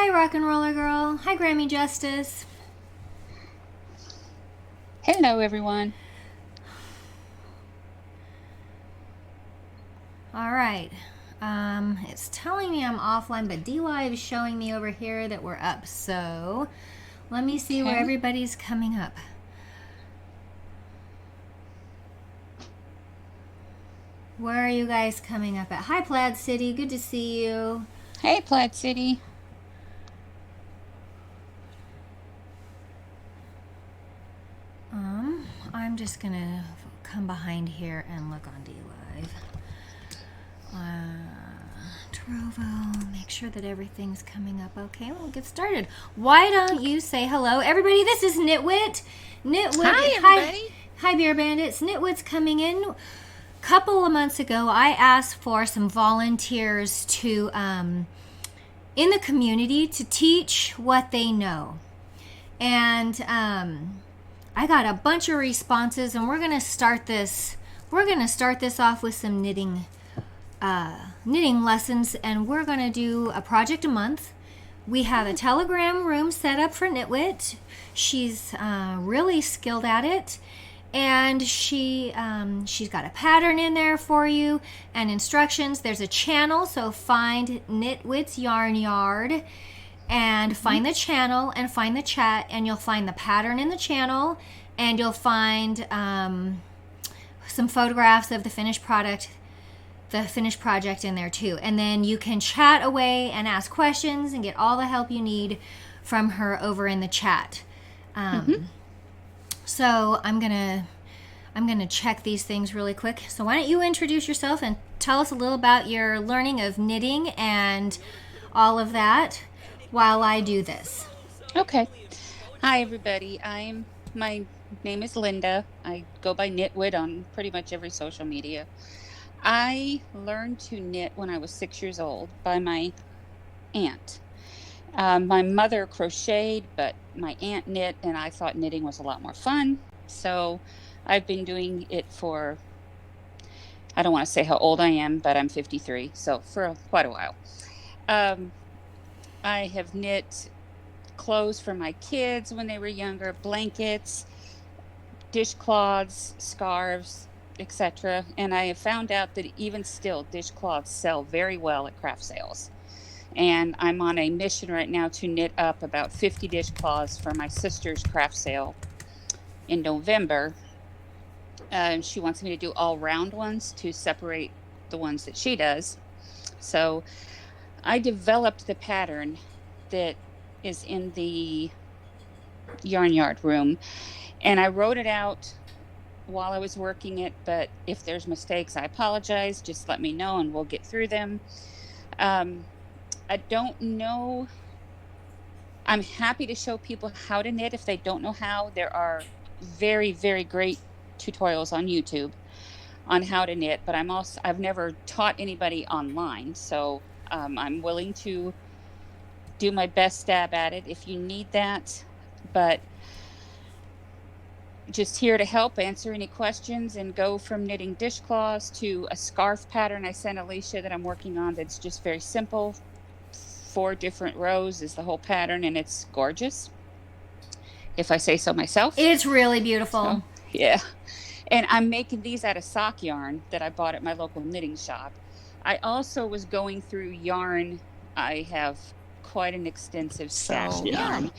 Hi, Rock and Roller Girl. Hi, Grammy Justice. Hello, everyone. All right. It's telling me I'm offline, but DLive is showing me over here that we're up. So let me see where Okay. everybody's coming up. Where are you guys coming up at? Hi, Plaid City. Good to see you. Hey, Plaid City. I'm just gonna come behind here and look on DLive. Trovo, make sure that everything's coming up okay. We'll get started. Why don't you say hello, everybody? This is Knitwit. Hi, everybody. Hi, Beer Bandits. Knitwit's coming in. A couple of months ago, I asked for some volunteers to in the community to teach what they know, and I got a bunch of responses, and we're gonna start this. We're gonna start this off with some knitting lessons, and we're going to do a project a month. We have a Telegram room set up for Knitwit. She's really skilled at it, and she's got a pattern in there for you and instructions. There's a channel, so find Knitwit's Yarn Yard and find the channel and find the chat, and you'll find the pattern in the channel, and you'll find some photographs of the finished project in there too. And then you can chat away and ask questions and get all the help you need from her over in the chat. So I'm gonna check these things really quick. So why don't you introduce yourself and tell us a little about your learning of knitting and all of that while I do this. Okay. Hi, everybody. My name is Linda. I go by KnitWit on pretty much every social media. I learned to knit when I was 6 years old by my aunt. My mother crocheted, but my aunt knit, and I thought knitting was a lot more fun. So I've been doing it for, I don't want to say how old I am, but I'm 53, so for quite a while. I have knit clothes for my kids when they were younger, blankets, dishcloths, scarves, etc. And I have found out that even still, dishcloths sell very well at craft sales. And I'm on a mission right now to knit up about 50 dishcloths for my sister's craft sale in November. She wants me to do all round ones to separate the ones that she does. So I developed the pattern that is in the yarn yard room, and I wrote it out while I was working it, but if there's mistakes, I apologize. Just let me know and we'll get through them. I don't know. I'm happy to show people how to knit if they don't know how. There are very, very great tutorials on YouTube on how to knit, but I've never taught anybody online, so I'm willing to do my best stab at it if you need that. But just here to help answer any questions and go from knitting dishcloths to a scarf pattern I sent Alicia that I'm working on that's just very simple. 4 different rows is the whole pattern, and it's gorgeous, if I say so myself. It's really beautiful. So, yeah. And I'm making these out of sock yarn that I bought at my local knitting shop. I also was going through yarn. I have quite an extensive stash of yarn.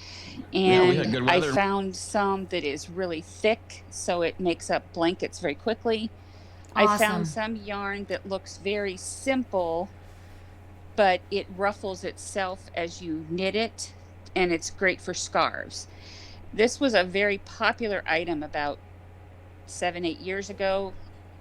And we had good weather. I found some that is really thick, so it makes up blankets very quickly. Awesome. I found some yarn that looks very simple, but it ruffles itself as you knit it, and it's great for scarves. This was a very popular item about 7-8 years ago.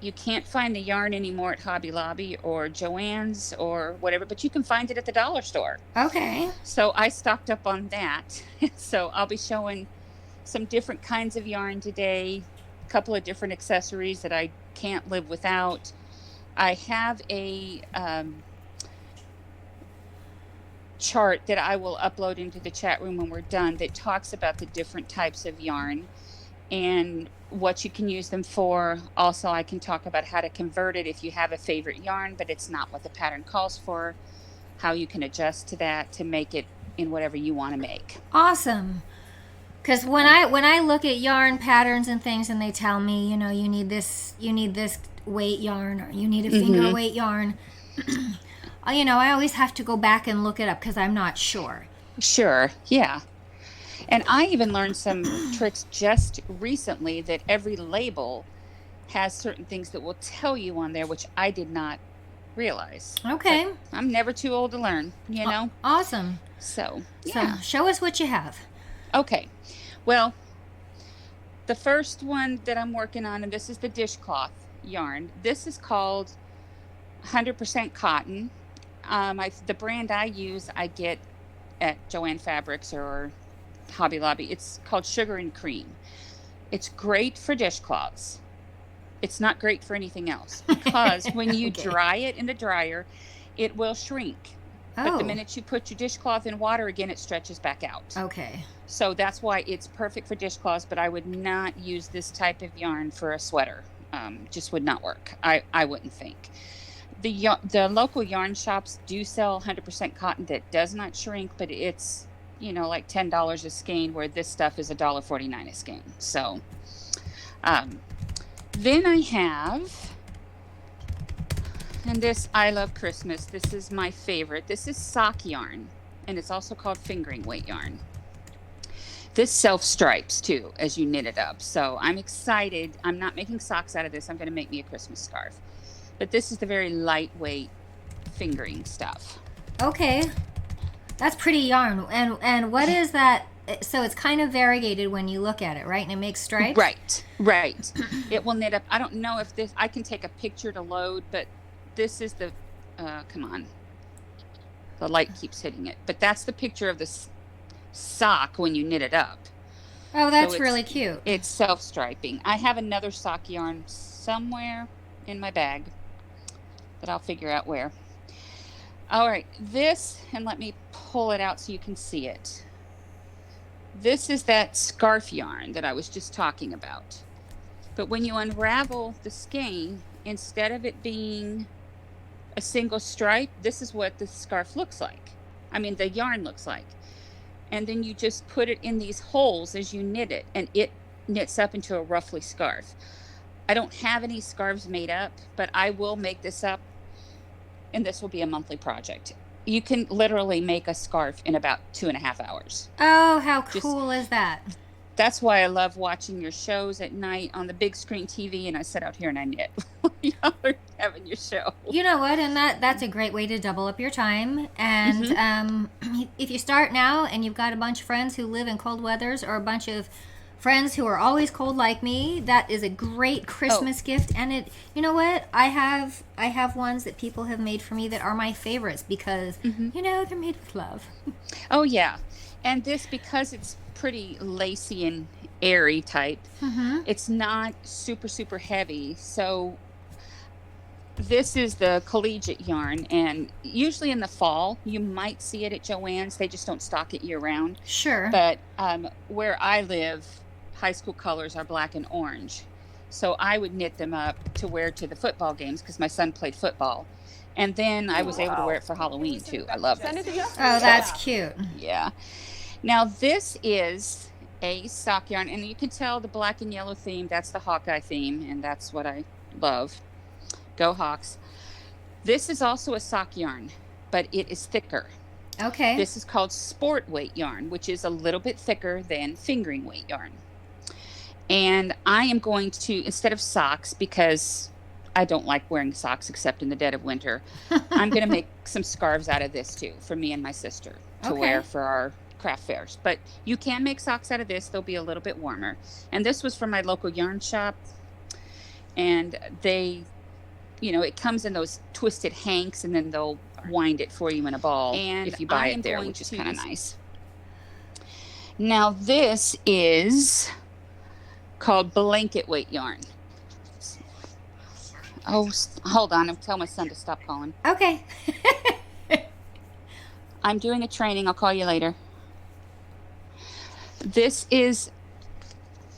You can't find the yarn anymore at Hobby Lobby or Joann's or whatever, but you can find it at the dollar store. Okay. So I stocked up on that. So I'll be showing some different kinds of yarn today, a couple of different accessories that I can't live without. I have a chart that I will upload into the chat room when we're done that talks about the different types of yarn and what you can use them for. Also, I can talk about how to convert it if you have a favorite yarn, but it's not what the pattern calls for, how you can adjust to that to make it in whatever you want to make. Awesome. Because when I look at yarn patterns and things, and they tell me, you need this weight yarn, or you need a finger weight yarn, I always have to go back and look it up because I'm not sure. Sure, yeah. And I even learned some tricks just recently that every label has certain things that will tell you on there, which I did not realize. Okay. But I'm never too old to learn, Awesome. So, yeah. So show us what you have. Okay. Well, the first one that I'm working on, and this is the dishcloth yarn. This is called 100% cotton. The brand I use, I get at Joann Fabrics or Hobby Lobby. It's called Sugar and Cream. It's great for dishcloths. It's not great for anything else because when you dry it in the dryer, it will shrink. But the minute you put your dishcloth in water again, it stretches back out. Okay. So that's why it's perfect for dishcloths, but I would not use this type of yarn for a sweater. Just would not work. I wouldn't think. The local yarn shops do sell 100% cotton that does not shrink, but it's, like $10 a skein, where this stuff is $1.49 a skein. So, then I have, and this, I love Christmas. This is my favorite. This is sock yarn, and it's also called fingering weight yarn. This self-stripes too as you knit it up. So I'm excited. I'm not making socks out of this. I'm going to make me a Christmas scarf. But this is the very lightweight fingering stuff. Okay. That's pretty yarn. And what is that? So it's kind of variegated when you look at it, right? And it makes stripes? Right. It will knit up. I don't know if this, I can take a picture to load, but this is the, come on. The light keeps hitting it. But that's the picture of the sock when you knit it up. Oh, that's really cute. It's self-striping. I have another sock yarn somewhere in my bag that I'll figure out where. All right, this, and let me pull it out so you can see it. This is that scarf yarn that I was just talking about. But when you unravel the skein, instead of it being a single stripe, this is what the scarf looks like. I mean, the yarn looks like. And then you just put it in these holes as you knit it, and it knits up into a ruffly scarf. I don't have any scarves made up, but I will make this up, and this will be a monthly project. You can literally make a scarf in about 2.5 hours. Oh, how cool is that? That's why I love watching your shows at night on the big screen TV, and I sit out here and I knit. Y'all are having your show. You know what? And that's a great way to double up your time. And if you start now and you've got a bunch of friends who live in cold weathers, or a bunch of friends who are always cold like me, that is a great Christmas gift. And you know what? I have ones that people have made for me that are my favorites because, they're made with love. Oh, yeah. And this, because it's pretty lacy and airy type, it's not super, super heavy. So this is the collegiate yarn, and usually in the fall, you might see it at Joann's. They just don't stock it year round. Sure. But where I live, high school colors are black and orange. So I would knit them up to wear to the football games because my son played football. And then I was able to wear it for Halloween too. I love it. Oh, that's cute. Yeah. Now this is a sock yarn, and you can tell the black and yellow theme, that's the Hawkeye theme, and that's what I love. Go Hawks. This is also a sock yarn, but it is thicker. Okay. This is called sport weight yarn, which is a little bit thicker than fingering weight yarn. And I am going to, instead of socks, because I don't like wearing socks except in the dead of winter, I'm going to make some scarves out of this too for me and my sister to wear for our craft fairs. But you can make socks out of this. They'll be a little bit warmer. And this was from my local yarn shop. And they, it comes in those twisted hanks, and then they'll wind it for you in a ball if you buy it there, which is kind of nice. Now this is called blanket weight yarn. Oh, hold on. I'll tell my son to stop calling. Okay. I'm doing a training. I'll call you later. This is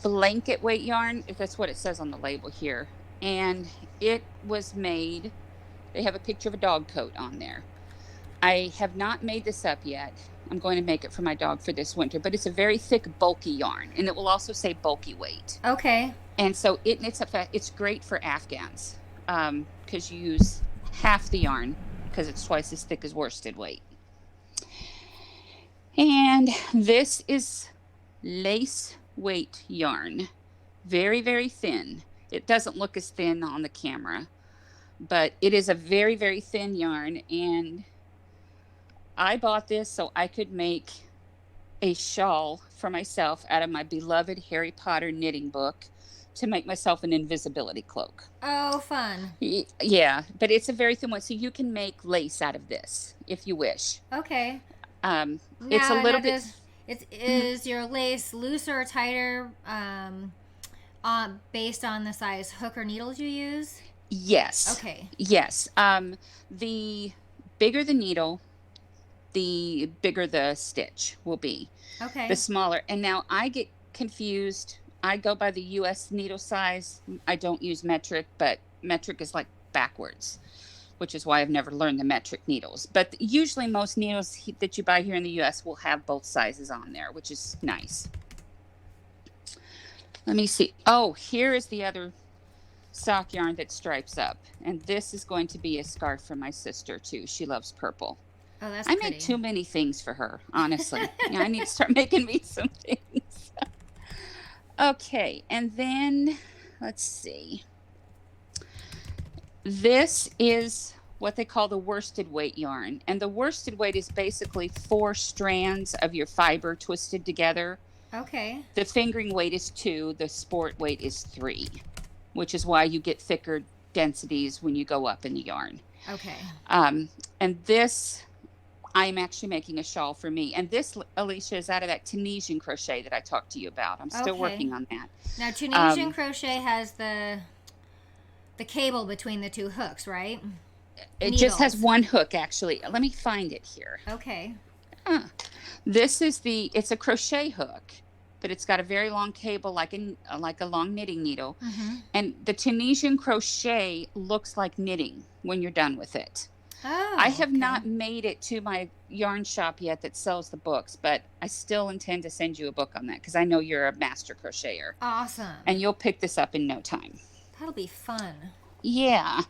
blanket weight yarn. If that's what it says on the label here. And it was made, they have a picture of a dog coat on there. I have not made this up yet, I'm going to make it for my dog for this winter, but it's a very thick, bulky yarn, and it will also say bulky weight. Okay. And so it's great for Afghans because you use half the yarn because it's twice as thick as worsted weight. And this is lace weight yarn. Very, very thin. It doesn't look as thin on the camera, but it is a very, very thin yarn. And I bought this so I could make a shawl for myself out of my beloved Harry Potter knitting book to make myself an invisibility cloak. Oh, fun. Yeah, but it's a very thin one, so you can make lace out of this if you wish. Okay. It's a little bit. Is your lace looser or tighter based on the size hook or needles you use? Yes. Okay. Yes. The bigger the needle, the bigger the stitch will be. Okay. The smaller. And now I get confused. I go by the US needle size. I don't use metric, but metric is like backwards, which is why I've never learned the metric needles. But usually most needles that you buy here in the US will have both sizes on there, which is nice. Let me see. Oh, here is the other sock yarn that stripes up. And this is going to be a scarf for my sister too. She loves purple. Oh, that's I pretty. make too many things for her, honestly. Yeah, I need to start making me some things. Okay, and then let's see. This is what they call the worsted weight yarn. And the worsted weight is basically 4 strands of your fiber twisted together. Okay. The fingering weight is 2, the sport weight is 3, which is why you get thicker densities when you go up in the yarn. Okay. And this, I'm actually making a shawl for me. And this, Alicia, is out of that Tunisian crochet that I talked to you about. I'm still working on that. Now, Tunisian crochet has the cable between the 2 hooks, right? It just has 1 hook, actually. Let me find it here. Okay. This is it's a crochet hook, but it's got a very long cable like a long knitting needle. Mm-hmm. And the Tunisian crochet looks like knitting when you're done with it. Oh, I have not made it to my yarn shop yet that sells the books, but I still intend to send you a book on that because I know you're a master crocheter. Awesome. And you'll pick this up in no time. That'll be fun. Yeah.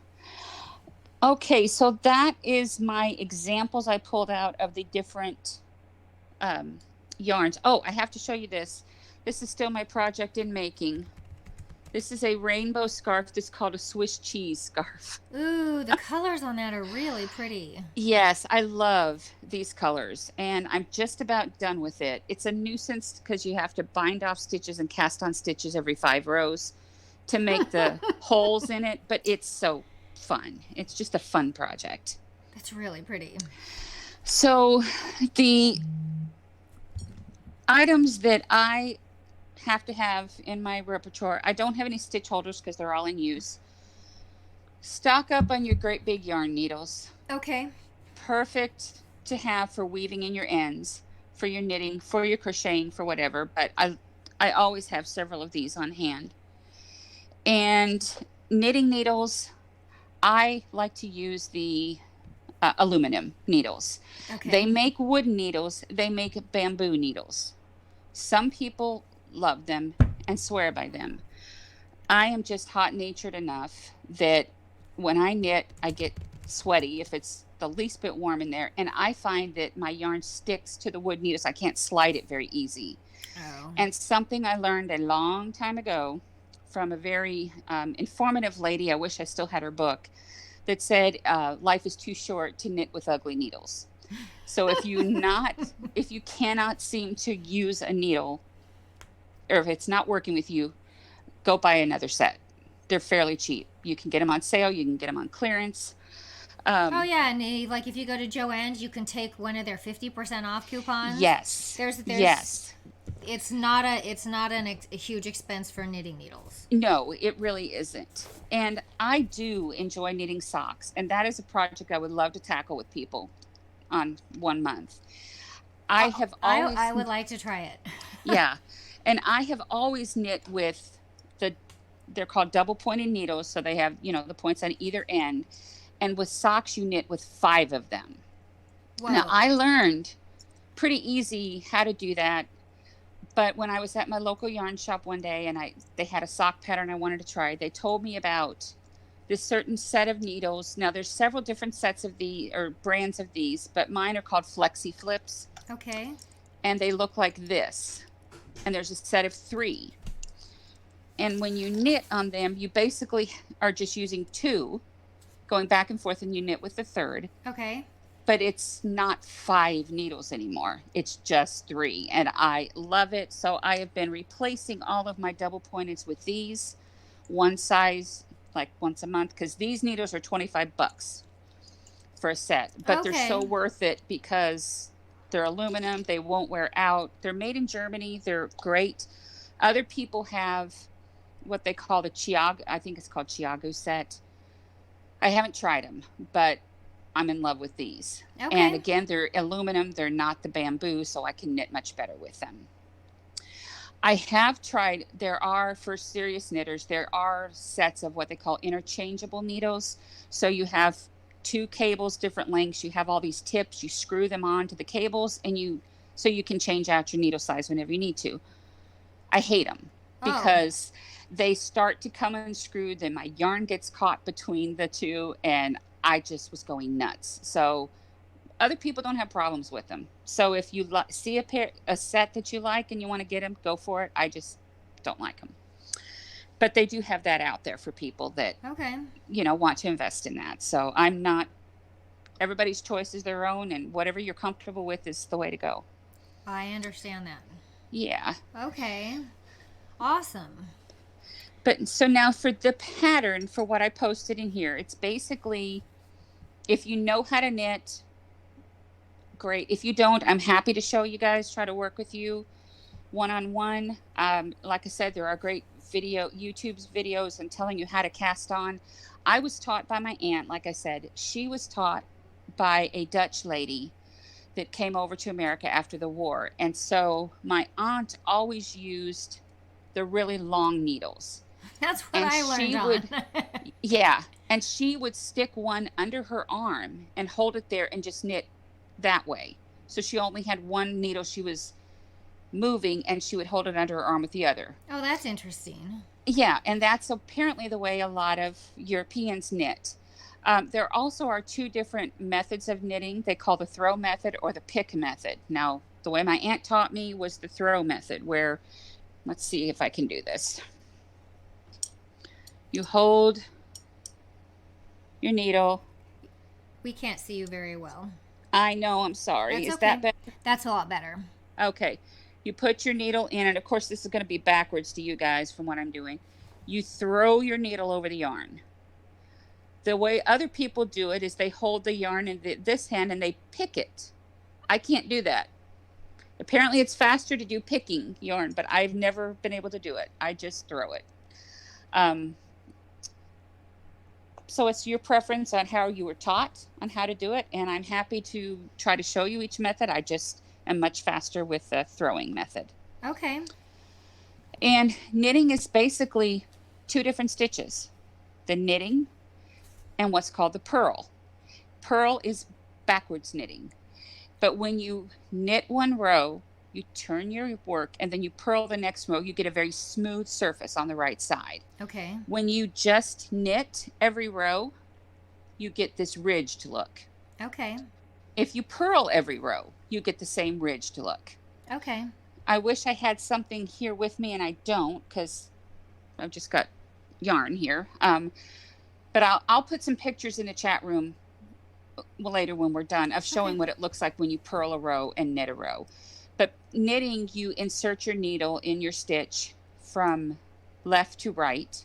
Okay, so that is my examples I pulled out of the different yarns. Oh, I have to show you this. This is still my project in making. This is a rainbow scarf that's called a Swiss cheese scarf. Ooh, the colors on that are really pretty. Yes, I love these colors, and I'm just about done with it. It's a nuisance because you have to bind off stitches and cast on stitches every 5 rows to make the holes in it, but it's so fun. It's just a fun project. That's really pretty. So the items that I have to have in my repertoire, I don't have any stitch holders because they're all in use. Stock up on your great big yarn needles. Okay. Perfect to have for weaving in your ends, for your knitting, for your crocheting, for whatever, but I always have several of these on hand. And knitting needles, I like to use the aluminum needles. Okay. They make wooden needles. They make bamboo needles. Some people love them and swear by them. I am just hot-natured enough that when I knit, I get sweaty if it's the least bit warm in there. And I find that my yarn sticks to the wood needles. I can't slide it very easy. Oh. And something I learned a long time ago from a very informative lady, I wish I still had her book, that said life is too short to knit with ugly needles. So if you cannot seem to use a needle, or if it's not working with you, go buy another set. They're fairly cheap. You can get them on sale. You can get them on clearance. Oh yeah, and like if you go to Joann's, you can take one of their 50% off coupons. Yes. There's yes. It's not a huge expense for knitting needles. No, it really isn't. And I do enjoy knitting socks, and that is a project I would love to tackle with people on 1 month. I would like to try it. Yeah. And I have always knit with they're called double pointed needles, so they have, the points on either end. And with socks, you knit with 5 of them. Whoa. Now, I learned pretty easy how to do that. But when I was at my local yarn shop one day and they had a sock pattern I wanted to try, they told me about this certain set of needles. Now there's several different sets of the or brands of these, but mine are called Flexi Flips. Okay. And they look like this. And there's a set of 3. And when you knit on them, you basically are just using 2, going back and forth, and you knit with the 3rd. Okay. But it's not 5 needles anymore. It's just 3. And I love it. So I have been replacing all of my double pointeds with these, one size, like once a month, because these needles are $25 for a set. But they're so worth it because they're aluminum. They won't wear out. They're made in Germany. They're great. Other people have what they call the Chiago. I think it's called Chiago set. I haven't tried them, but I'm in love with these. Okay. And again, they're aluminum. They're not the bamboo, so I can knit much better with them. I have tried, for serious knitters, there are sets of what they call interchangeable needles. So you have 2 cables, different lengths. You have all these tips. You screw them onto the cables, and so you can change out your needle size whenever you need to. I hate them because they start to come unscrewed, then my yarn gets caught between the 2, and I just was going nuts. So other people don't have problems with them. So if you see a set that you like and you want to get them, go for it. I just don't like them. But they do have that out there for people that, want to invest in that. So everybody's choice is their own, and whatever you're comfortable with is the way to go. I understand that. Yeah. Okay. Awesome. But so now for the pattern for what I posted in here, it's basically, if you know how to knit, great. If you don't, I'm happy to show you guys, try to work with you one-on-one. Like I said, there are great YouTube's videos and telling you how to cast on. I was taught by my aunt, like I said. She was taught by a Dutch lady that came over to America after the war. And so my aunt always used the really long needles. That's what I learned on. Yeah. And she would stick one under her arm and hold it there and just knit that way. So she only had one needle she was moving, and she would hold it under her arm with the other. Oh, that's interesting. Yeah. And that's apparently the way a lot of Europeans knit. There also are 2 different methods of knitting. They call the throw method or the pick method. Now, the way my aunt taught me was the throw method, where, let's see if I can do this. You hold your needle. We can't see you very well. I know, I'm sorry. Is that better? That's a lot better. Okay. You put your needle in, and of course this is going to be backwards to you guys from what I'm doing. You throw your needle over the yarn. The way other people do it is they hold the yarn in this hand and they pick it. I can't do that. Apparently it's faster to do picking yarn, but I've never been able to do it. I just throw it. So it's your preference on how you were taught on how to do it, and I'm happy to try to show you each method. I just am much faster with the throwing method. Okay. And knitting is basically 2 different stitches. The knitting and what's called the purl. Purl is backwards knitting. But when you knit one row, you turn your work, and then you purl the next row, you get a very smooth surface on the right side. Okay. When you just knit every row, you get this ridged look. Okay. If you purl every row, you get the same ridged look. Okay. I wish I had something here with me, and I don't, because I've just got yarn here. But I'll put some pictures in the chat room later when we're done of showing what it looks like when you purl a row and knit a row. But knitting, you insert your needle in your stitch from left to right.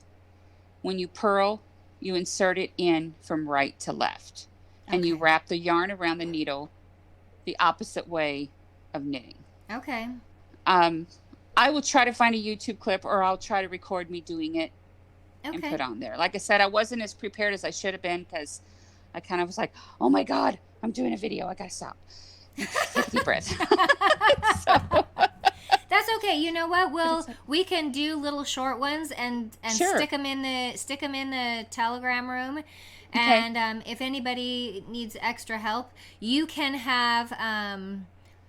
When you purl, you insert it in from right to left. And you wrap the yarn around the needle the opposite way of knitting. Okay. I will try to find a YouTube clip, or I'll try to record me doing it and put on there. Like I said, I wasn't as prepared as I should have been, because I kind of was like, oh my God, I'm doing a video. I got to stop. Take a deep breath. So. That's okay. You know what? We can do little short ones and Sure. stick them in the Telegram room. And if anybody needs extra help, you can have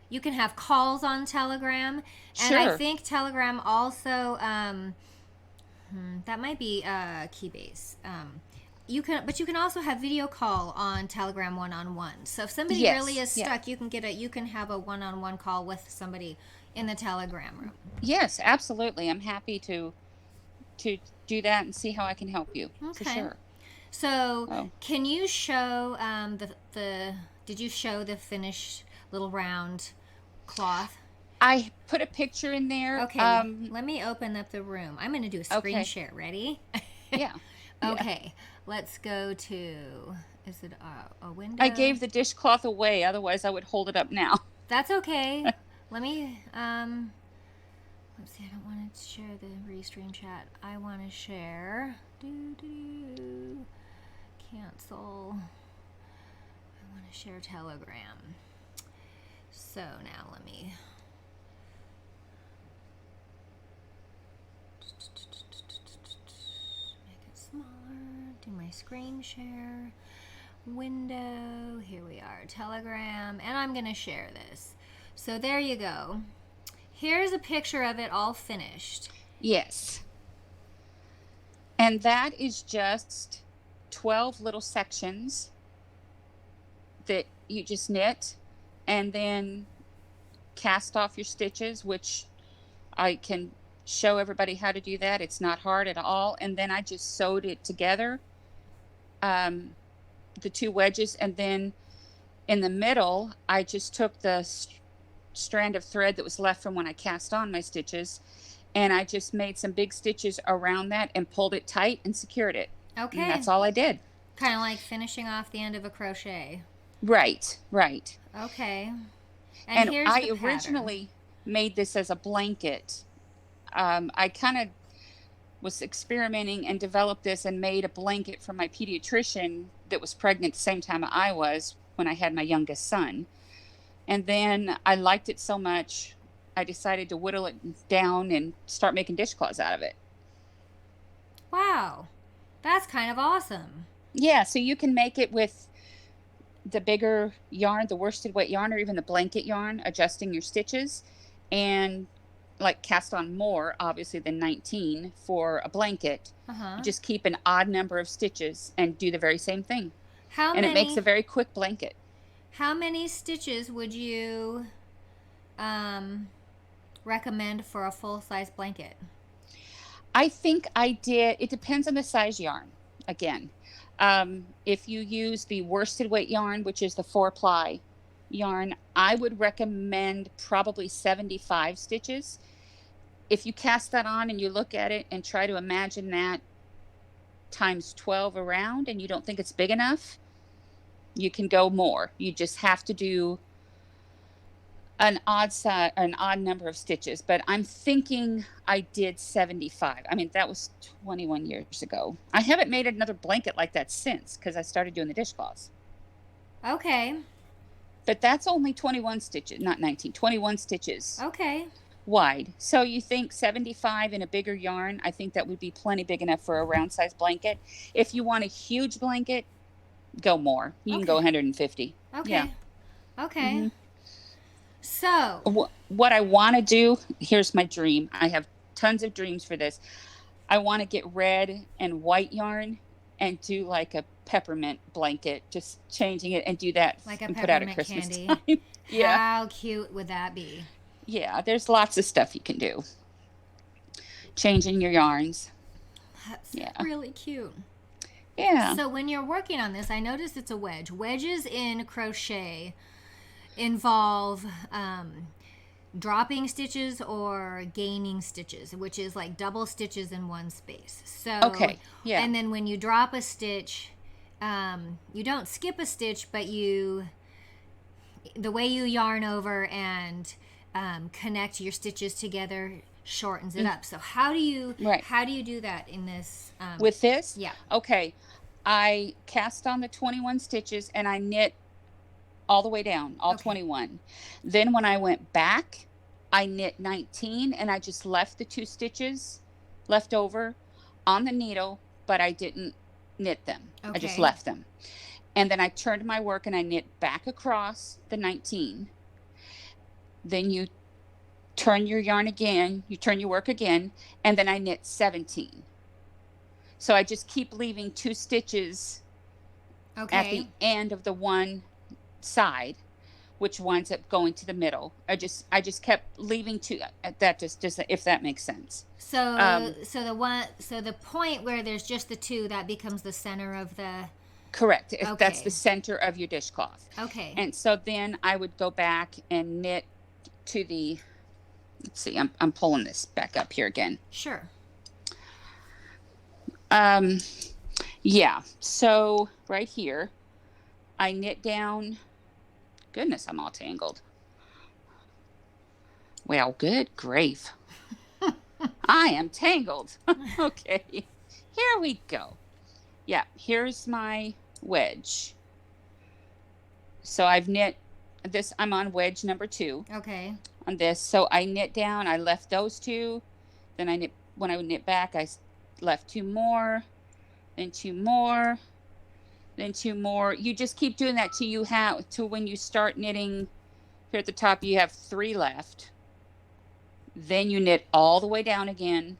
You can have calls on Telegram, and I Sure. think Telegram also that might be Keybase. But you can also have video call on Telegram one-on-one. So if somebody really Yes. is Yeah. stuck, you can have a one-on-one call with somebody in the Telegram room. Yes, absolutely. I'm happy to do that and see how I can help you for Okay. sure. So Oh, can you show the did you show the finished little round cloth? I put a picture in there. Okay, let me open up the room. I'm going to do a screen Okay. share. Ready? Yeah. Yeah. Okay, let's go to, is it a I window? gave the dishcloth away, otherwise I would hold it up now. That's okay. Let me, let's see, I don't want to share the restream chat. I want to share. Cancel. I want to share Telegram. So now let me. Make it smaller. Do my screen share. Window. Here we are. Telegram. And I'm going to share this. So there you go. Here's a picture of it all finished. Yes. And that is just 12 little sections that you just knit and then cast off your stitches, which I can show everybody how to do that. It's not hard at all. And then I just sewed it together, the two wedges, and then in the middle, I just took the strand of thread that was left from when I cast on my stitches, and I just made some big stitches around that and pulled it tight and secured it. And Okay. that's all I did. Kind of like finishing off the end of a crochet. Right, right. Okay. And And here's I the pattern. originally made this as a blanket. I kind of was experimenting and developed this and made a blanket for my pediatrician that was pregnant the same time I was when I had my youngest son. And then I liked it so much, I decided to whittle it down and start making dishcloths out of it. Wow. That's kind of awesome. Yeah, so you can make it with the bigger yarn, the worsted weight yarn, or even the blanket yarn, adjusting your stitches, and like cast on more, obviously, than 19 for a blanket. Uh-huh. You just keep an odd number of stitches and do the very same thing. How And it makes a many very quick blanket. how many stitches would you um recommend for a full-size blanket? I think I did, it depends on the size yarn again. If you use the worsted weight yarn, which is the 4-ply yarn, I would recommend probably 75 stitches. If you cast that on and you look at it and try to imagine that times 12 around and you don't think it's big enough, you can go more. You just have to do an odd number of stitches, but I'm thinking I did 75. I mean, that was 21 years ago. I haven't made another blanket like that since because I started doing the dishcloths. Okay. But that's only 21 stitches, not 19, 21 stitches Okay. wide. So you think 75 in a bigger yarn, I think that would be plenty big enough for a round size blanket. If you want a huge blanket, go more. You can go Okay. 150. Yeah. Okay. Okay. hmm So, What I want to do, here's my dream. I have tons of dreams for this. I want to get red and white yarn and do like a peppermint blanket, just changing it and do that like a and put out at peppermint Christmas candy. time. Yeah. How cute would that be? Yeah. There's lots of stuff you can do. Changing your yarns. That's Yeah. really cute. Yeah. So when you're working on this, I noticed it's a wedge. Wedges in crochet involve dropping stitches or gaining stitches, which is like double stitches in one space. So, Okay. Yeah. and then when you drop a stitch, you don't skip a stitch, but the way you yarn over and connect your stitches together shortens it up. So Right. how do you do that in this? With this, Yeah. okay, I cast on the 21 stitches and I knit all the way down, all Okay. 21. Then when I went back, I knit 19 and I just left the 2 stitches left over on the needle, but I didn't knit them. I just Okay. left them. And then I turned my work and I knit back across the 19. then you turn your yarn again, you turn your work again, and then I knit 17. So I just keep leaving 2 stitches at the Okay. end of the one side, which winds up going to the middle. I just kept leaving 2. That just if that makes sense. So so the point where there's just the 2, that becomes the center of the. Correct. If that's the Okay. center of your dishcloth. Okay. And so then I would go back and knit to the. Let's see. I'm pulling this back up here again. Sure. Yeah. So right here, I knit down. Goodness, I'm all tangled. Well, good grief. I am tangled. Okay. Here we go. Yeah, here's my wedge. So I've knit this. I'm on wedge number 2 Okay. on this. So I knit down. I left those 2. Then I knit. When I would knit back, I left 2 more. Then 2 more. Then 2 more. You just keep doing that till you have to when you start knitting. Here at the top, you have 3 left. Then you knit all the way down again.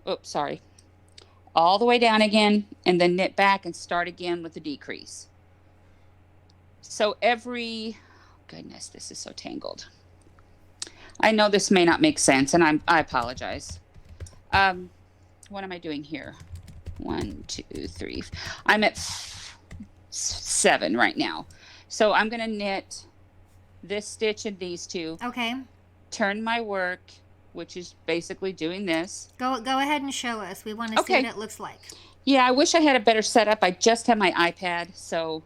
Oops, sorry. All the way down again, and then knit back and start again with a decrease. So goodness, this is so tangled. I know this may not make sense, and I apologize. What am I doing here? 1, 2, 3. I'm at 7 right now. So I'm going to knit this stitch and these 2. Okay. Turn my work, which is basically doing this. Go ahead and show us. We want to see what it looks like. Yeah, I wish I had a better setup. I just have my iPad, so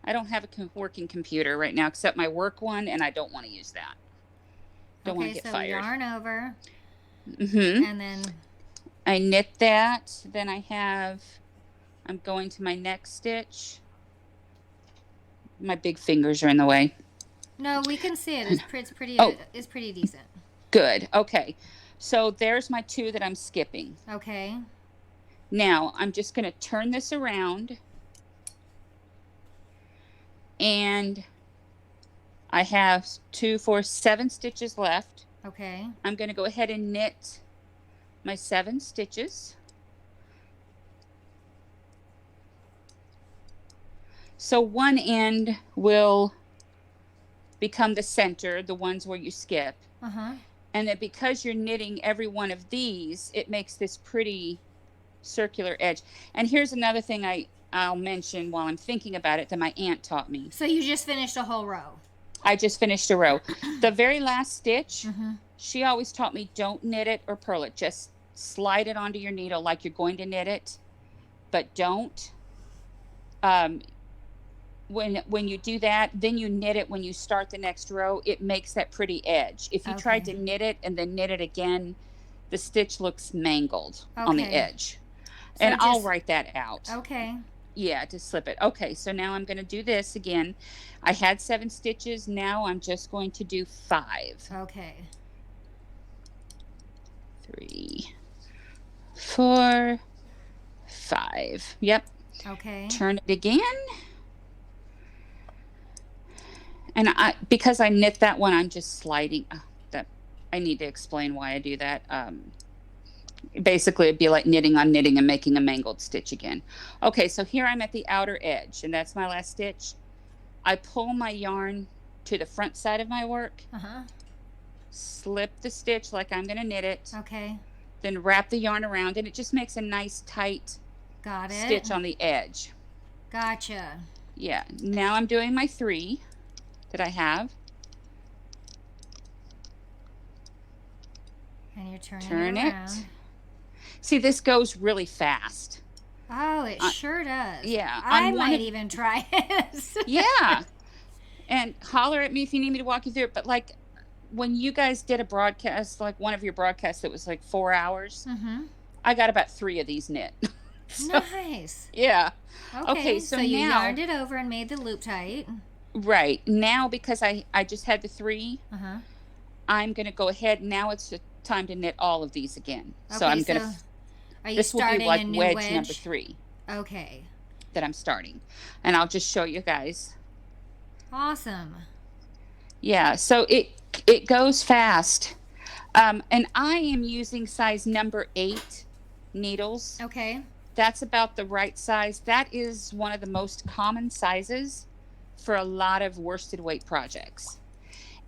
I don't have a working computer right now except my work one, and I don't want to use that. Don't want to get fired. Okay, so yarn over. Mm-hmm. And then I knit that. Then I'm going to my next stitch. My big fingers are in the way. No, we can see it. It's pretty. It's pretty decent. Good. Okay. So there's my 2 that I'm skipping. Okay. Now I'm just going to turn this around, and I have 2, 4, 7 stitches left. Okay. I'm going to go ahead and knit my 7 stitches. So one end will become the center, the ones where you skip. Uh-huh. And that because you're knitting every one of these, it makes this pretty circular edge. And here's another thing I'll mention while I'm thinking about it that my aunt taught me. So you just finished a whole row. I just finished a row. The very last stitch, she always taught me don't knit it or purl it. Just slide it onto your needle like you're going to knit it, but don't. When you do that, then you knit it when you start the next row. It makes that pretty edge. If you tried to knit it and then knit it again, the stitch looks mangled on the edge. So and I'll write that out. Okay. Yeah, to slip it. Okay, so now I'm going to do this again. I had 7 stitches. Now I'm just going to do 5. Okay. 3, 4, 5. Yep. Okay. Turn it again. And because I knit that one, I'm just sliding. That I need to explain why I do that. Basically, it'd be like knitting on knitting and making a mangled stitch again. Okay, so here I'm at the outer edge, and that's my last stitch. I pull my yarn to the front side of my work. Slip the stitch like I'm going to knit it. Okay. Then wrap the yarn around, and it just makes a nice tight stitch on the edge. Gotcha. Yeah. Now I'm doing my 3 that I have. And you're turning it around. See, this goes really fast. Oh, it sure does. Yeah. I might even try it. Yeah. And holler at me if you need me to walk you through it. But like when you guys did a broadcast, like one of your broadcasts that was like 4 hours, I got about 3 of these knit. So, nice. Yeah. Okay, so you yarned it over and made the loop tight. Right. Now, because I just had the 3, I'm going to go ahead. Now it's the time to knit all of these again. Okay, so I'm going to... Are you starting a new wedge? Number 3. Okay. That I'm starting. And I'll just show you guys. Awesome. Yeah, so it goes fast. And I am using size number 8 needles. Okay. That's about the right size. That is one of the most common sizes for a lot of worsted weight projects.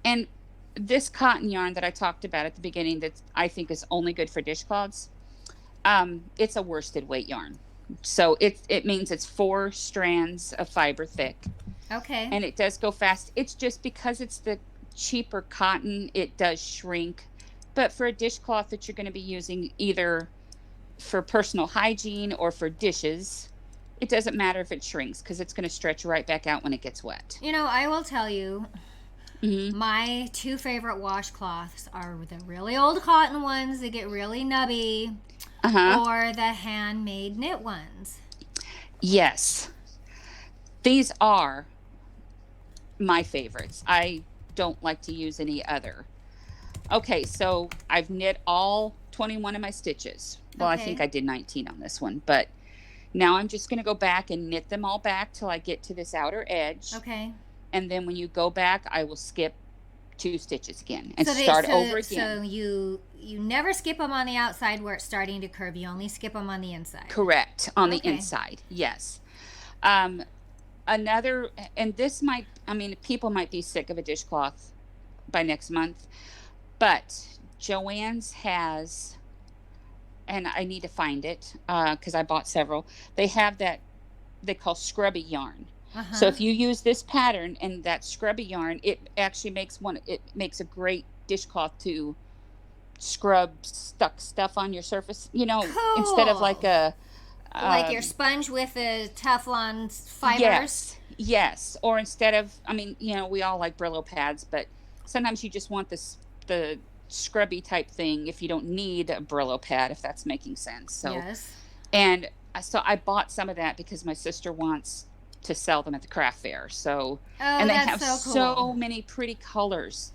And this cotton yarn that I talked about at the beginning that I think is only good for dishcloths, it's a worsted weight yarn. So it means it's 4 strands of fiber thick, Okay. and it does go fast. It's just because it's the cheaper cotton, it does shrink. But for a dishcloth that you're going to be using either for personal hygiene or for dishes, it doesn't matter if it shrinks because it's going to stretch right back out when it gets wet. You know, I will tell you, Hmm. my two favorite washcloths are the really old cotton ones that get really nubby, Uh-huh. or the handmade knit ones. Yes. These are my favorites. I don't like to use any other. Okay, so I've knit all 21 of my stitches. Well, I think Okay. I did 19 on this one, but now I'm just going to go back and knit them all back till I get to this outer edge. Okay. And then when you go back, I will skip 2 stitches again and So they start so over so again. you never skip them on the outside where it's starting to curve. You only skip them on the inside. Correct. On the Okay. inside. Yes. Um, another, and this might, I mean, people might be sick of a dishcloth by next month, but Joann's has, and I need to find it because I bought several. They have that they call scrubby yarn. So Uh-huh. if you use this pattern and that scrubby yarn, it actually makes it makes a great dishcloth to scrub stuck stuff on your surface, instead of like Cool. a Like your um, sponge with the Teflon fibers. yes, yes, or instead of, I mean, we all like Brillo pads, but sometimes you just want the scrubby type thing if you don't need a Brillo pad, if that's making sense. So, Yes. and so I bought some of that because my sister wants to sell them at the craft fair. So, Oh, and they that's have so cool. so many pretty colors.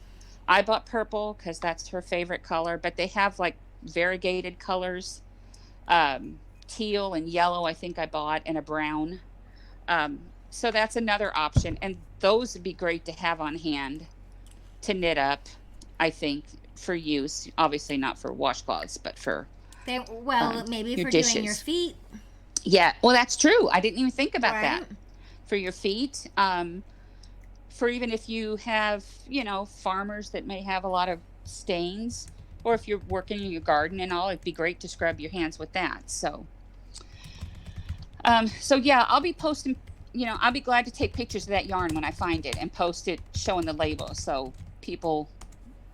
I bought purple because that's her favorite color, but they have like variegated colors, teal and yellow, I think I bought, and a brown. So that's another option. And those would be great to have on hand to knit up, I think, for use. Obviously, not for washcloths, but for Well, maybe your for doing your dishes. feet, Yeah, well, that's true. I didn't even think about that. right? For your feet, for even if you have, farmers that may have a lot of stains, or if you're working in your garden and all, it'd be great to scrub your hands with that. So yeah, I'll be posting, I'll be glad to take pictures of that yarn when I find it and post it showing the label. So people,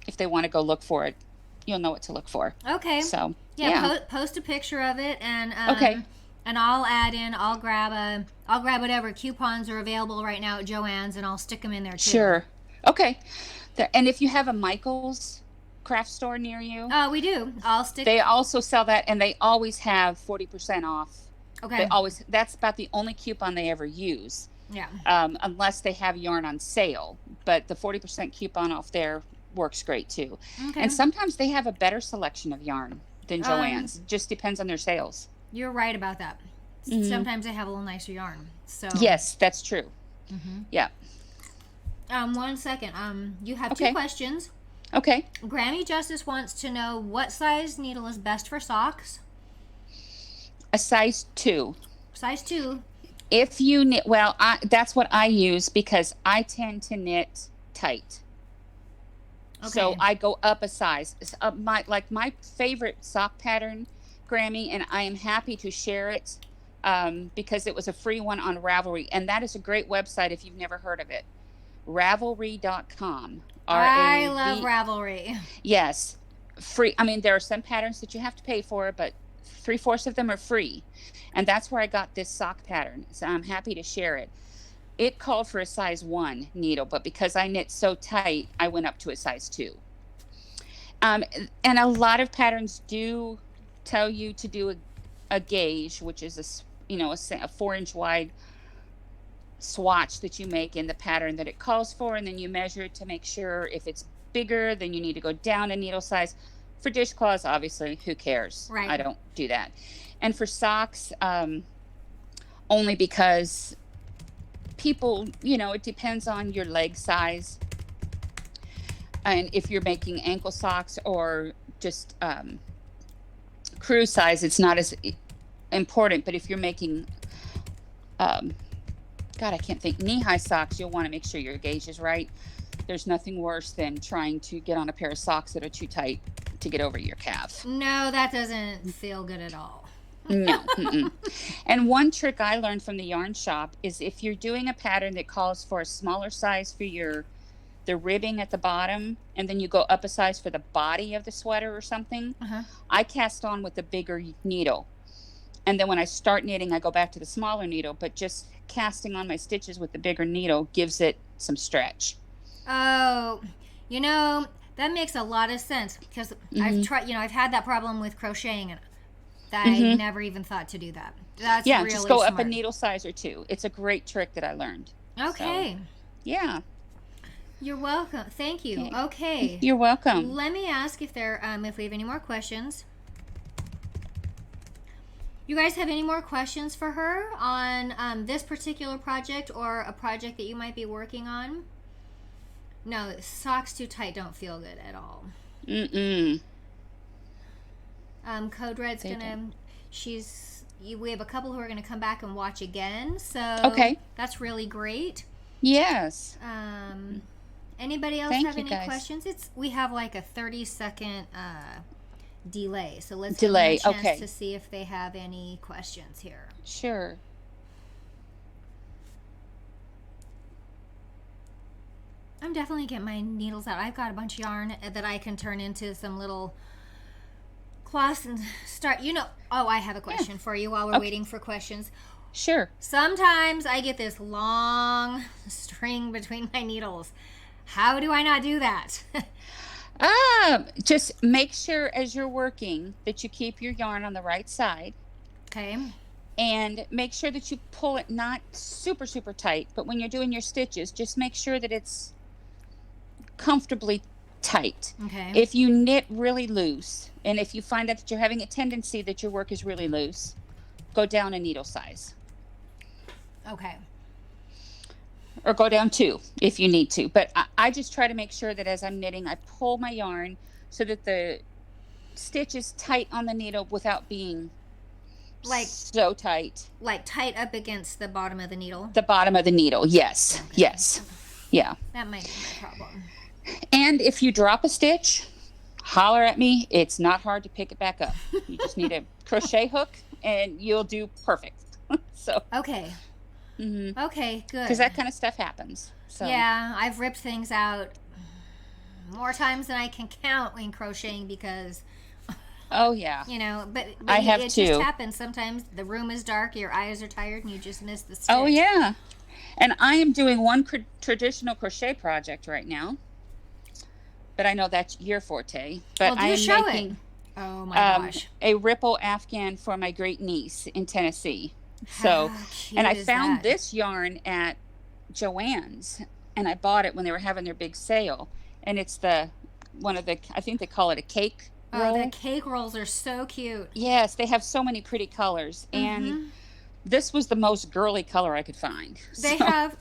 if they want to go look for it, you'll know what to look for. Okay. So Yeah, yeah. post a picture of it, Okay. and I'll add in. I'll grab whatever coupons are available right now at Joann's, and I'll stick them in there too. Sure. Okay. And if you have a Michael's craft store near you, We do. I'll stick. they also sell that, and they always have 40% off. Okay. That's about the only coupon they ever use, Yeah. unless they have yarn on sale. But the 40% coupon off there works great too. Okay. And sometimes they have a better selection of yarn than Um, Joann's. Just depends on their sales. you're right about that. Hmm. Sometimes they have a little nicer yarn. So. Yes, that's true. Yeah. 1 second. You have two Okay. questions. Okay. Granny Justice wants to know what size needle is best for socks. A size 2. Size 2. If you knit, well, that's what I use because I tend to knit tight. So Okay. I go up a size. My favorite sock pattern, Grammy, and I am happy to share it because it was a free one on Ravelry, and that is a great website if you've never heard of it. Ravelry.com. I love RAV. Ravelry. Yes, free. I mean, there are some patterns that you have to pay for, but 3/4 of them are free, and that's where I got this sock pattern. So I'm happy to share it. It called for a size 1 needle, but because I knit so tight, I went up to a size 2. Um, and a lot of patterns do tell you to do a gauge, which is a 4-inch wide swatch that you make in the pattern that it calls for, and then you measure it to make sure if it's bigger, then you need to go down a needle size. For dishcloths, obviously, who cares? Right. I don't do that. And for socks, only because people, it depends on your leg size. And if you're making ankle socks or just crew size, it's not as important. But if you're making, God, I can't think, knee-high socks, you'll want to make sure your gauge is right. There's nothing worse than trying to get on a pair of socks that are too tight to get over your calf. No, that doesn't feel good at all. No. And one trick I learned from the yarn shop is if you're doing a pattern that calls for a smaller size for the ribbing at the bottom, and then you go up a size for the body of the sweater or something, I cast on with the bigger needle. And then when I start knitting, I go back to the smaller needle, but just casting on my stitches with the bigger needle gives it some stretch. Oh, that makes a lot of sense because I've tried, I've had that problem with crocheting and I never even thought to do that. That's really just go smart. up a needle size or two. It's a great trick that I learned. Okay. So, yeah. You're welcome. Thank you. Okay. You're welcome. Let me ask if we have any more questions. You guys have any more questions for her on this particular project or a project that you might be working on? No, socks too tight don't feel good at all. Code Red's we have a couple who are gonna come back and watch again, so okay, that's really great. Yes. Anybody else have any questions? We have like a 30-second delay, so let's give them a chance to see if they have any questions here. Sure. I'm definitely getting my needles out. I've got a bunch of yarn that I can turn into some little cloths and start. I have a question for you while we're waiting for questions. Sure. Sometimes I get this long string between my needles. How do I not do that? Just make sure as you're working that you keep your yarn on the right side. Okay. And make sure that you pull it not super, super tight, but when you're doing your stitches, just make sure that it's comfortably tight. Okay. If you knit really loose, and if you find out that you're having a tendency that your work is really loose, go down a needle size. Okay. Or go down 2 if you need to. But I just try to make sure that as I'm knitting, I pull my yarn so that the stitch is tight on the needle without being so tight. Like tight up against the bottom of the needle? The bottom of the needle, yes. Okay. Yes. Yeah. That might be my problem. And if you drop a stitch, holler at me. It's not hard to pick it back up. You just need a crochet hook and you'll do perfect. So. Okay. Okay, good. Because that kind of stuff happens. So. Yeah, I've ripped things out more times than I can count in crocheting because. Oh yeah. But I have it too. just happens. Sometimes the room is dark, your eyes are tired, and you just miss the stitch. Oh yeah. And I am doing one traditional crochet project right now. But I know that's your forte. But I am making oh my gosh. A ripple Afghan for my great niece in Tennessee. So, and I found this yarn at Joann's, and I bought it when they were having their big sale. And it's I think they call it a cake roll. Oh, the cake rolls are so cute. Yes, they have so many pretty colors. And this was the most girly color I could find. They have,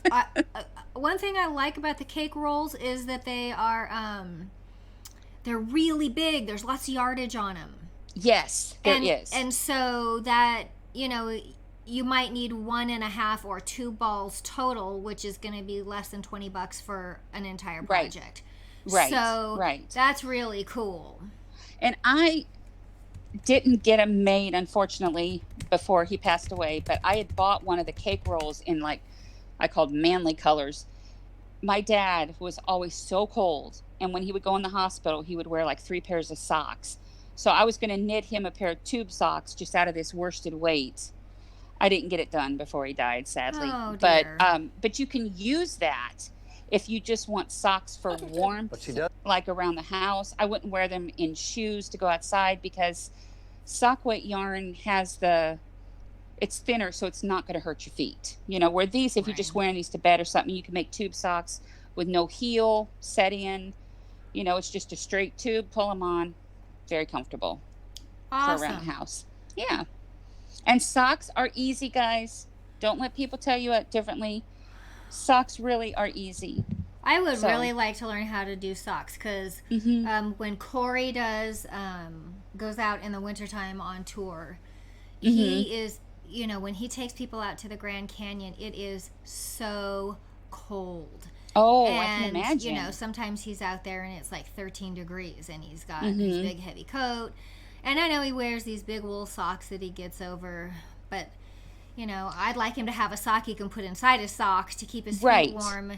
one thing I like about the cake rolls is that they are, they're really big. There's lots of yardage on them. Yes, there is. And so that, you might need 1.5 or 2 balls total, which is going to be less than $20 for an entire project. Right. So right. That's really cool. And I didn't get them made, unfortunately, before he passed away, but I had bought one of the cake rolls in I called manly colors. My dad was always so cold, and when he would go in the hospital, he would wear 3 pairs of socks. So I was going to knit him a pair of tube socks just out of this worsted weight. I didn't get it done before he died, sadly. Oh, dear. But you can use that if you just want socks for warmth, like around the house. I wouldn't wear them in shoes to go outside because sock weight yarn has it's thinner, so it's not going to hurt your feet. Where these, if you're just wearing these to bed or something, you can make tube socks with no heel set in. It's just a straight tube, pull them on. Very comfortable. Awesome. For around the house. Yeah. And socks are easy, guys. Don't let people tell you it differently. Socks really are easy. I would So, really like to learn how to do socks because hmm when Corey goes out in the wintertime on tour, hmm he is, when he takes people out to the Grand Canyon, it is so cold. oh, I can And, imagine. sometimes he's out there and it's like 13 degrees and he's got his hmm big heavy coat. And I know he wears these big wool socks that he gets over, but I'd like him to have a sock he can put inside his socks to keep his feet Right. warm,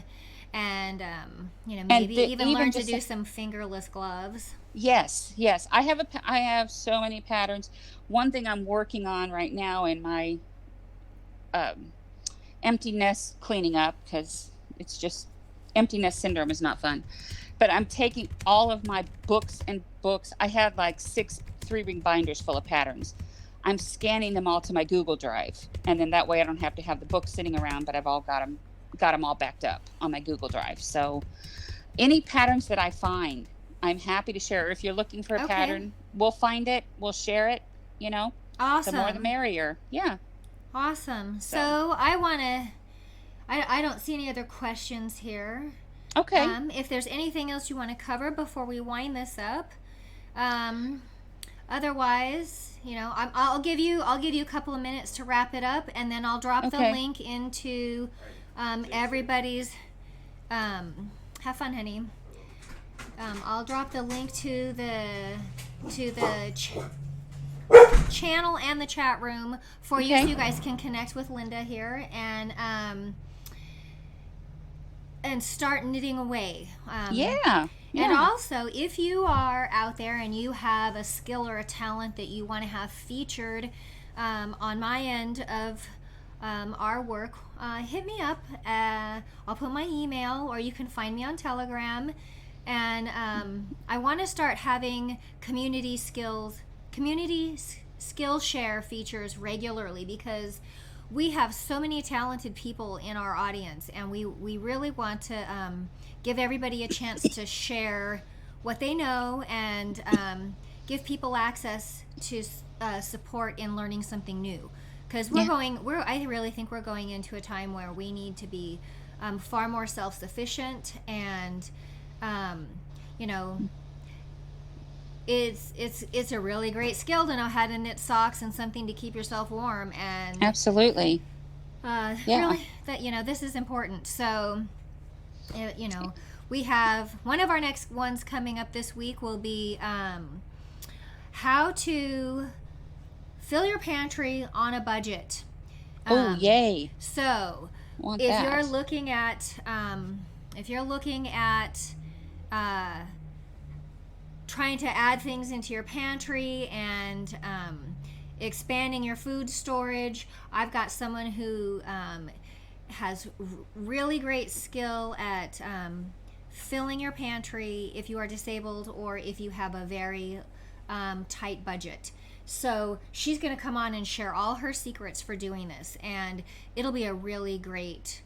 and And maybe the, even even learn to just do some fingerless gloves. yes, yes. I have so many patterns. One thing I'm working on right now in my um, empty nest cleaning up, because it's just empty nest syndrome is not fun. But I'm taking all of my books and books. I had like 6 3-ring binders full of patterns. I'm scanning them all to my Google Drive, and then that way I don't have to have the books sitting around, but I've all got them all backed up on my Google Drive. So any patterns that I find, I'm happy to share. If you're looking for a Okay, pattern, we'll find it, we'll share it, you know. The more the awesome, merrier. Yeah. awesome. So, So I want to. I don't see any other questions here. okay. If there's anything else you want to cover before we wind this up, um, otherwise, I'll give you a couple of minutes to wrap it up, and then I'll drop the Okay. link into everybody's. Have fun, honey. I'll drop the link to the channel and the chat room for you, so Okay. you guys can connect with Linda here and start knitting away. Yeah. And Yeah. also, if you are out there and you have a skill or a talent that you want to have featured on my end of our work, hit me up. I'll put my email, or you can find me on Telegram. And I want to start having community skill share features regularly, because we have so many talented people in our audience, and we really want to give everybody a chance to share what they know, and give people access to support in learning something new, because Yeah. I really think we're going into a time where we need to be far more self-sufficient, and um, you know it's a really great skill to know how to knit socks and something to keep yourself warm, and Absolutely. Yeah. really, that this is important. So uh, you know we have one of our next ones coming up this week will be how to fill your pantry on a budget. Oh, um, yay. so Want if you're that. looking at uh, trying to add things into your pantry, and expanding your food storage, I've got someone who has really great skill at filling your pantry if you are disabled, or if you have a very tight budget. So she's going to come on and share all her secrets for doing this, and it'll be a really great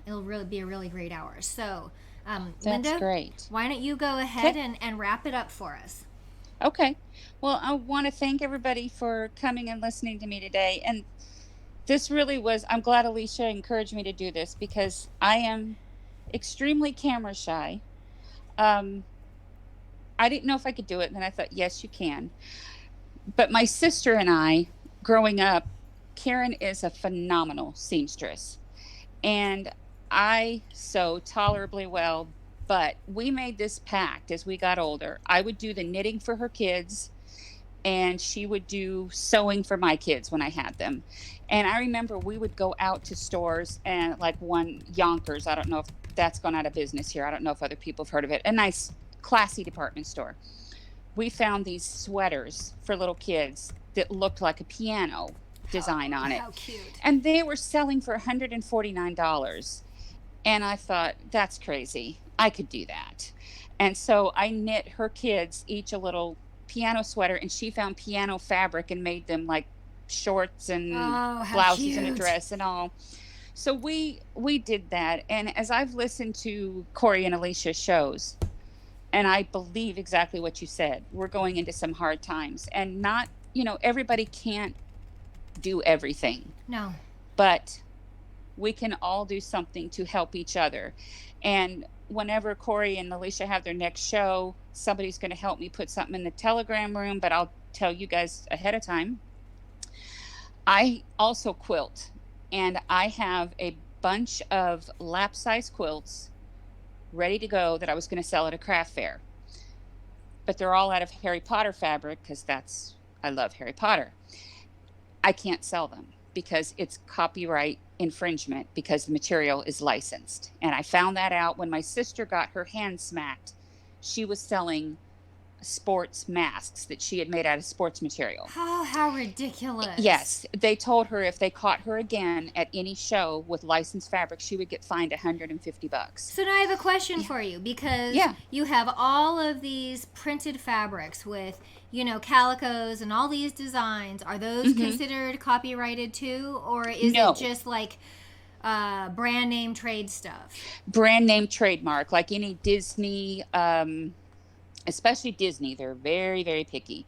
it'll really be a really great hour. So That's Linda, great. why don't you go ahead Okay. and wrap it up for us? Okay. Well, I want to thank everybody for coming and listening to me today. And this really was, I'm glad Alicia encouraged me to do this, because I am extremely camera shy. Um, I didn't know if I could do it. And then I thought, yes, you can. But my sister and I, growing up, Karen is a phenomenal seamstress. And I sew tolerably well. But we made this pact as we got older. I would do the knitting for her kids, and she would do sewing for my kids when I had them. And I remember we would go out to stores, and like one Yonkers, I don't know if that's gone out of business here. I don't know if other people have heard of it. A nice, classy department store. We found these sweaters for little kids that looked like a piano design on it. How cute. And they were selling for $149. And I thought, that's crazy. I could do that. And so I knit her kids each a little piano sweater, and she found piano fabric and made them like shorts and Oh, how blouses and a cute. dress and all. So we did that. And as I've listened to Corey and Alicia's shows, and I believe exactly what you said, we're going into some hard times, and everybody can't do everything. No. But we can all do something to help each other. And whenever Corey and Alicia have their next show, somebody's going to help me put something in the Telegram room, but I'll tell you guys ahead of time. I also quilt, and I have a bunch of lap size quilts ready to go that I was going to sell at a craft fair, but they're all out of Harry Potter fabric because I love Harry Potter. I can't sell them because it's copyright infringement because the material is licensed. And I found that out when my sister got her hand smacked. She was selling sports masks that she had made out of sports material. Oh, how ridiculous. Yes. They told her if they caught her again at any show with licensed fabric, she would get fined $150. So now I have a question for you, because you have all of these printed fabrics with, calicos and all these designs. Are those considered copyrighted too? Or is it just like brand name trade stuff? Brand name trademark, like any Disney, especially Disney, they're very, very picky.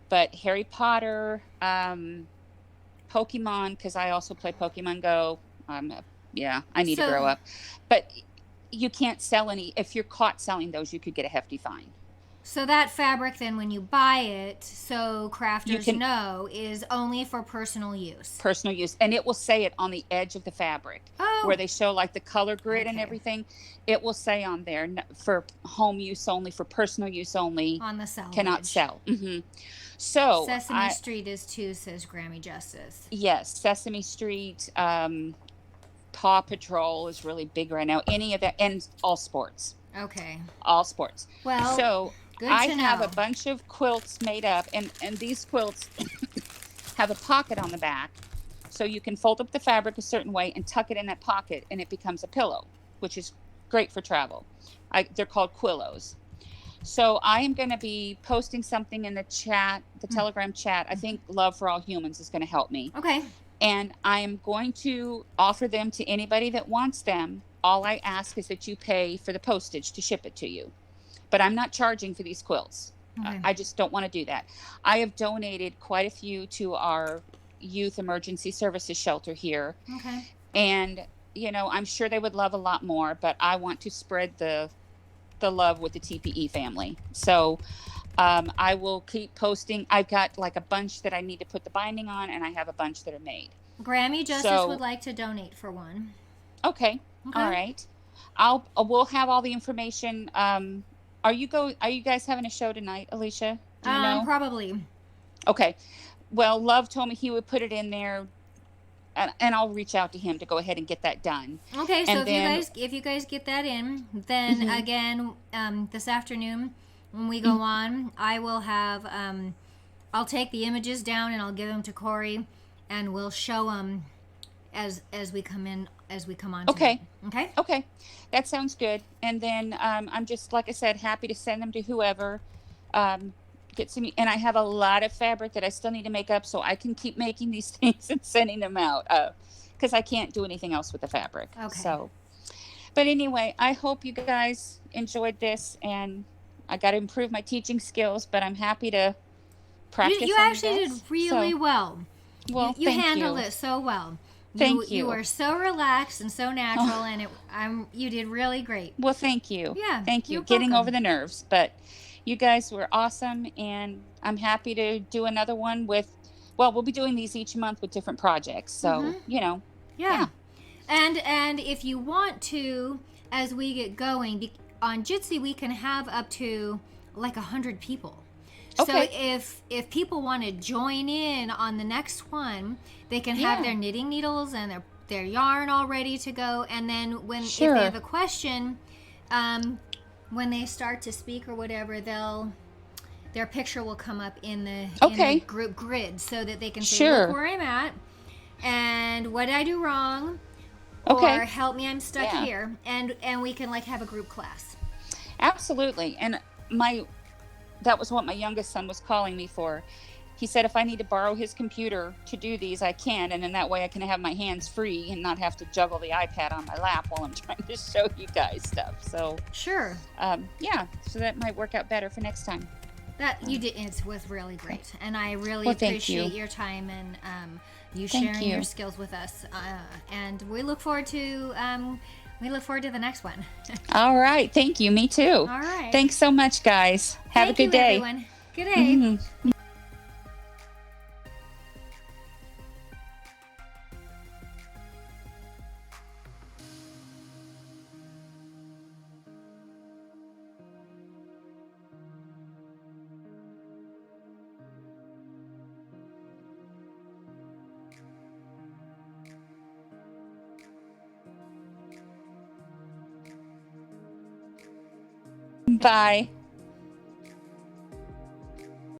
But Harry Potter, Pokemon, because I also play Pokemon Go. I need to grow up. But you can't sell any. If you're caught selling those, you could get a hefty fine. So that fabric then, when you buy it, so crafters know, is only for personal use. Personal use. And it will say it on the edge of the fabric where they show like the color grid and everything. It will say on there for home use only, for personal use only. On the sell. Cannot sell. So Sesame Street is too, says Grammy Justice. Yes. Sesame Street, Paw Patrol is really big right now. Any of that, and all sports. Okay. All sports. Well, so good I to have know. a bunch of quilts made up, and these quilts have a pocket on the back, so you can fold up the fabric a certain way and tuck it in that pocket, and it becomes a pillow, which is great for travel. They're called quillos. So I am going to be posting something in the chat, the Telegram chat. I think Love for All Humans is going to help me. Okay. And I am going to offer them to anybody that wants them. All I ask is that you pay for the postage to ship it to you. But I'm not charging for these quilts. Okay. I just don't want to do that. I have donated quite a few to our youth emergency services shelter here. Okay. And, I'm sure they would love a lot more, but I want to spread the love with the TPE family. So I will keep posting. I've got like a bunch that I need to put the binding on, and I have a bunch that are made. Grammy Justice would like to donate for one. Okay. All right. We'll have all the information. Are you guys having a show tonight, Alicia? Do you know? Probably. Okay. Well, Love told me he would put it in there, and I'll reach out to him to go ahead and get that done. Okay. So if you guys get that in, then again, this afternoon when we go on, I will have I'll take the images down and I'll give them to Corey, and we'll show them as we come on tonight. Okay, that sounds good. And then I'm just, like I said, happy to send them to whoever gets me. And I have a lot of fabric that I still need to make up, so I can keep making these things and sending them out, because I can't do anything else with the fabric. Okay. But anyway, I hope you guys enjoyed this, and I got to improve my teaching skills, but I'm happy to practice. You actually did really well. Well, you handled it so well. Thank you. You were so relaxed and so natural, and you did really great. Well, thank you. Yeah. Thank you. You're Getting welcome. over the nerves, but you guys were awesome, and I'm happy to do another one we'll be doing these each month with different projects. So, Yeah. And if you want to, as we get going, on Jitsi, we can have up to like 100 people. Okay. So if people want to join in on the next one, they can have their knitting needles and their yarn all ready to go. And then if they have a question, when they start to speak or whatever, their picture will come up in the group grid, so that they can say, look where I'm at and what did I do wrong, or help me, I'm stuck here, and we can like have a group class. Absolutely. And that was what my youngest son was calling me for. He said if I need to borrow his computer to do these, I can, and then that way I can have my hands free and not have to juggle the iPad on my lap while I'm trying to show you guys stuff. So sure. so that might work out better for next time. That you did. It was really great, and I really Well, thank you. appreciate your time and you Thank sharing you. your skills with us. And we look forward to the next one. All right. Thank you. Me too. All right. Thanks so much, guys. Have a Thank you, good day. everyone. Good day. Mhm. Bye.